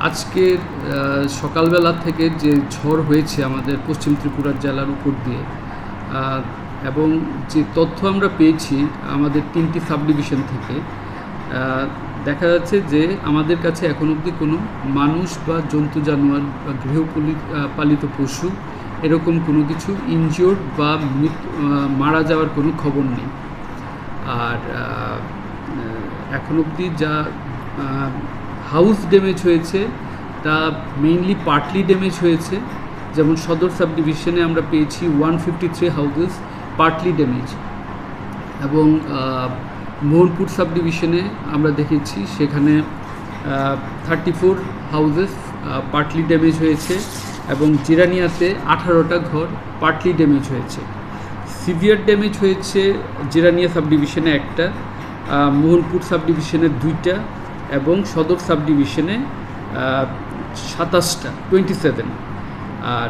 আজকে সকালবেলা থেকে যে ঝড় হয়েছে আমাদের পশ্চিম ত্রিপুরা জেলার উপর দিয়ে, এবং যে তথ্য আমরা পেয়েছি আমাদের 3টি সাব ডিভিশন থেকে, দেখা যাচ্ছে যে আমাদের কাছে এখন অবধি কোনো মানুষ বা জন্তু জানোয়ার বা গৃহপালিত পশু এরকম কোনো কিছু ইনজিওর্ড বা মারা যাওয়ার কোনো খবর নেই। আর এখন অবধি যা হাউস ড্যামেজ হয়েছে তা মেইনলি পার্টলি ড্যামেজ হয়েছে। যেমন সদর সাব ডিভিশনে আমরা পেয়েছি 153 হাউসেস পার্টলি ড্যামেজ, এবং মোহনপুর সাব ডিভিশনে আমরা দেখেছি সেখানে 34 হাউসেস পার্টলি ড্যামেজ হয়েছে, এবং জিরানিয়াতে 18টা ঘর পার্টলি ড্যামেজ হয়েছে। সিভিয়ার ড্যামেজ হয়েছে জিরানিয়া সাব ডিভিশনে 1টা, মোহনপুর সাব ডিভিশনে 2টা, এবং সদর সাব ডিভিশনে 27টা 27। আর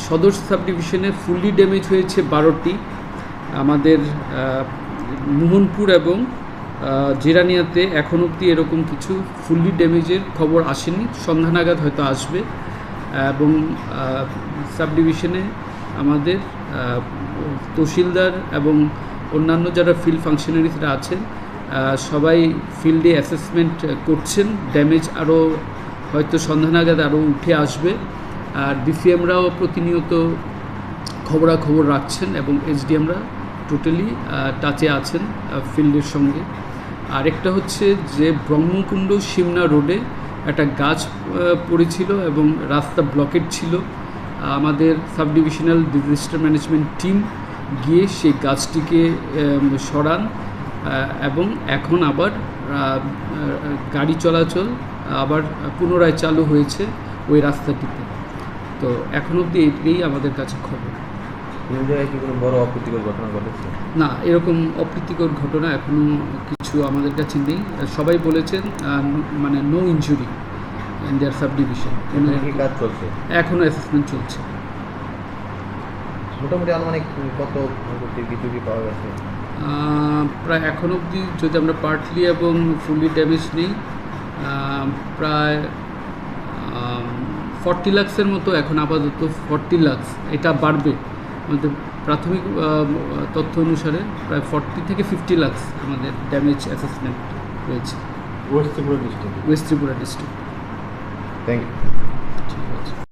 সদর সাব ডিভিশনে ফুললি ড্যামেজ হয়েছে 12টি। আমাদের মোহনপুর এবং জিরানিয়াতে এখন অবধি এরকম কিছু ফুললি ড্যামেজের খবর আসেনি, সন্ধ্যা নাগাদ হয়তো আসবে। এবং সাব ডিভিশনে আমাদের তহসিলদার এবং অন্যান্য যারা ফিল্ড ফাংশনারিজরা আছেন সবাই ফিল্ডে অ্যাসেসমেন্ট করছেন। ড্যামেজ আরও হয়তো সন্ধ্যা নাগাদ আরও উঠে আসবে। আর ডিসিএমরাও প্রতিনিয়ত খবরাখবর রাখছেন, এবং এসডিএমরা টোটালি টাচে আছেন ফিল্ডের সঙ্গে। আরেকটা হচ্ছে যে ব্রহ্মকুণ্ড সিমনা রোডে একটা গাছ পড়েছিল এবং রাস্তা ব্লকেট ছিল। আমাদের sub divisional disaster management team গিয়ে সেই গাছটিকে সরান, এবং এখন আবার গাড়ি চলাচল আবার পুনরায় চালু হয়েছে ওই রাস্তাটিতে। তো এখন অবধি এইটাই আমাদের কাছে খবর। কোনো জায়গায় কি কোনো বড় অপ্রীতিকর ঘটনা ঘটেছে? না, এরকম অপ্রীতিকর ঘটনা এখনও কিছু আমাদের কাছে নেই। সবাই বলেছেন মানে no injury in their subdivision. কি কাজ চলছে? এখনও অ্যাসেসমেন্ট চলছে। মোটামুটি আনুমানিক কত বিদ্যুৎ পাওয়া গেছে? প্রায় এখন অবধি যদি আমরা পার্টলি এবং ফুললি ড্যামেজ নিই, প্রায় 40 লাখসের মতো এখন আপাতত 40 লাখ। এটা বাড়বে, আমাদের প্রাথমিক তথ্য অনুসারে প্রায় 40 থেকে 50 লাখ আমাদের ড্যামেজ অ্যাসেসমেন্ট হয়েছে West Tripura district. Thank you.